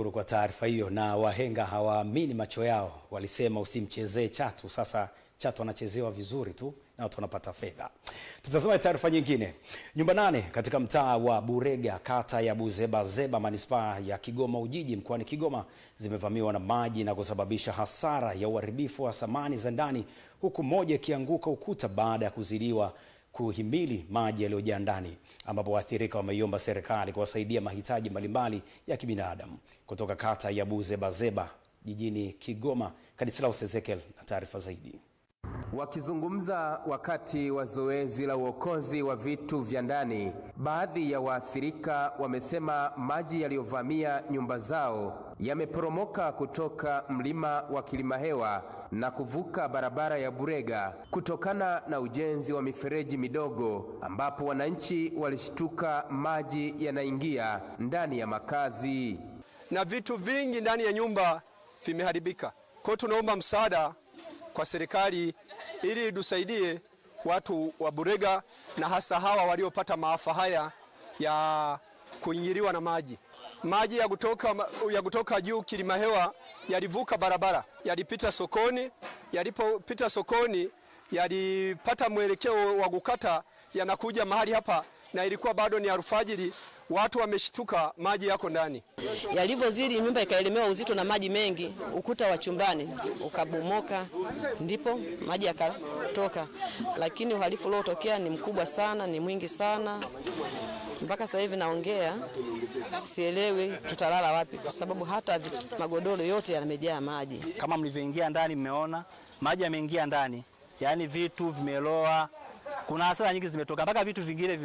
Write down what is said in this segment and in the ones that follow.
Kwa taarifa hiyo, na wahenga hawaamini macho yao, walisema usimchezee chatu. Sasa chatu anachezewa vizuri tu na watu wanapata fedha. Tutazama taarifa nyingine. Nyumba 8 katika mtaa wa Burega, kata ya Buzebazeba, manispaa ya Kigoma Ujiji, mkoani Kigoma, zimevamiwa na maji na kusababisha hasara ya uharibifu wa samani za ndani, huku moja ikianguka ukuta baada ya kuzidiwa kuhimili maji yaliyojaa ndani, ambapo waathirika wameiomba serikali kuwasaidia mahitaji mbalimbali ya kibinadamu. Kutoka kata ya Buzebazeba jijini Kigoma, Kadislaus Ezekiel na taarifa zaidi. Wakizungumza wakati wa zoezi la uokozi wa vitu vya ndani, baadhi ya waathirika wamesema maji yaliyovamia nyumba zao yameporomoka kutoka mlima wa Kilimahewa na kuvuka barabara ya Burega kutokana na ujenzi wa mifereji midogo, ambapo wananchi walishtuka maji yanaingia ndani ya makazi na vitu vingi ndani ya nyumba vimeharibika. Kwa tunaomba msaada kwa serikali ili tusaidie watu wa Burega na hasa hawa waliopata maafa haya ya kuingiliwa na maji. Maji ya kutoka juu Kilimahewa yalivuka barabara, yalipita sokoni, yalipopita sokoni yalipata mwelekeo wa kukata yanakuja mahali hapa, na ilikuwa bado ni alfajiri. Watu wameshtuka maji yako ndani. Yalivyozidi nyumba ikaelemewa uzito na maji mengi, ukuta wa chumbani ukabomoka, ndipo maji yakatoka. Lakini uhalifu uliotokea ni mkubwa sana, ni mwingi sana. Mpaka sasa hivi naongea sielewi tutalala wapi, kwa sababu hata magodoro yote yamejaa maji. Kama mlivyoingia ndani mmeona maji yameingia ndani, yani vitu vimeloa. Kuna hasara nyingi zimetoka, mpaka vitu vingine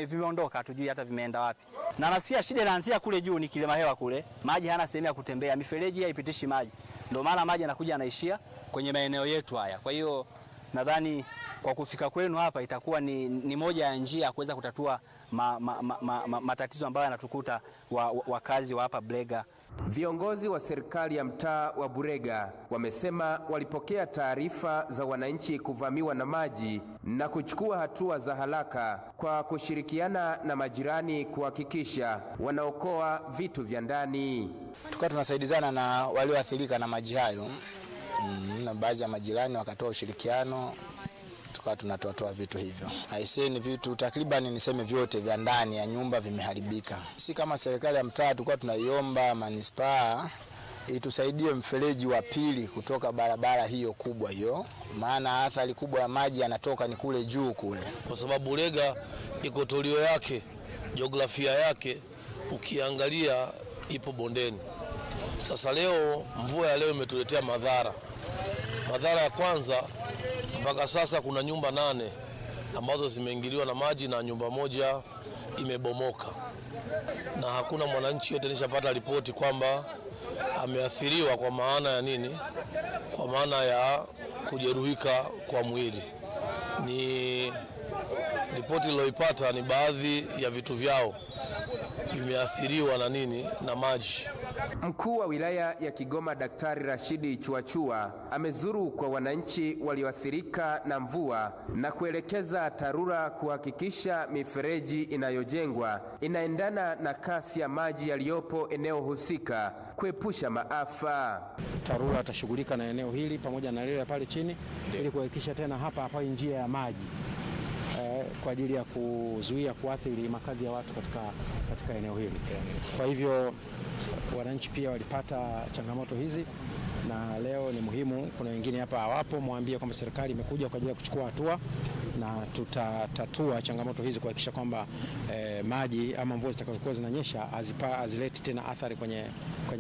vimeondoka, hatujui hata vimeenda wapi. Na nasikia shida inaanzia kule juu, ni Kilimahewa kule. Maji hana sehemu ya kutembea, mifereji haipitishi maji. Ndio maana maji yanakuja yanaishia kwenye maeneo yetu haya. Kwa hiyo nadhani kwa kufika kwenu hapa itakuwa ni moja ya njia ya kuweza kutatua matatizo ambayo yanatukuta wakazi wa hapa Burega. Viongozi wa serikali ya mtaa wa Burega wamesema walipokea taarifa za wananchi kuvamiwa na maji na kuchukua hatua za haraka kwa kushirikiana na majirani kuhakikisha wanaokoa vitu vya ndani. Tukawa tunasaidizana na walioathirika na maji hayo, na baadhi ya majirani wakatoa ushirikiano, tukawa tunatoa vitu hivyo. Haiseni vitu takriban niseme vyote vya ndani ya nyumba vimeharibika. Sisi kama serikali ya mtaa tulikuwa tunaiomba manispaa itusaidie mfereji wa pili kutoka barabara hiyo kubwa hiyo, maana athari kubwa ya maji yanatoka ni kule juu kule. Kwa sababu Burega iko tolio yake, jiografia yake ukiangalia ipo bondeni. Sasa leo mvua ya leo imetuletea madhara. Madhara ya kwanza, mpaka sasa kuna nyumba 8 ambazo zimeingiliwa na maji na nyumba moja imebomoka. Na hakuna mwananchi yote nishapata ripoti kwamba ameathiriwa kwa maana ya nini? Kwa maana ya kujeruhika kwa mwili. Ni ripoti niliyoipata ni baadhi ya vitu vyao vimeathiriwa na nini? Na maji. Mkuu wa wilaya ya Kigoma Daktari Rashidi Chuachua amezuru kwa wananchi walioathirika na mvua na kuelekeza TARURA kuhakikisha mifereji inayojengwa inaendana na kasi ya maji yaliyopo eneo husika kuepusha maafa. TARURA atashughulika na eneo hili pamoja na lile pale chini ili kuhakikisha tena hapa njia ya maji kwa ajili ya kuzuia kuathiri makazi ya watu katika eneo hili. Kwa hivyo wananchi pia walipata changamoto hizi, na leo ni muhimu, kuna wengine hapa hawapo, muambie kwamba serikali imekuja kwa ajili ya kuchukua hatua na tutatatua changamoto hizi kuhakikisha kwamba maji ama mvua zitakazokuwa zinanyesha hazileti tena athari kwenye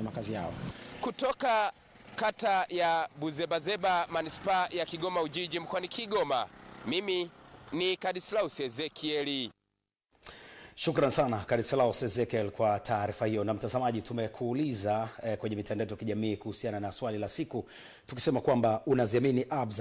makazi yao. Kutoka kata ya Buzebazeba, manispaa ya Kigoma Ujiji, mkoani Kigoma, mimi ni Kadislaus Ezekiel. Shukran sana Kadislaus Ezekiel kwa taarifa hiyo. Na mtazamaji, tumekuuliza kwenye mitandao ya kijamii kuhusiana na swali la siku, tukisema kwamba unaziamini apps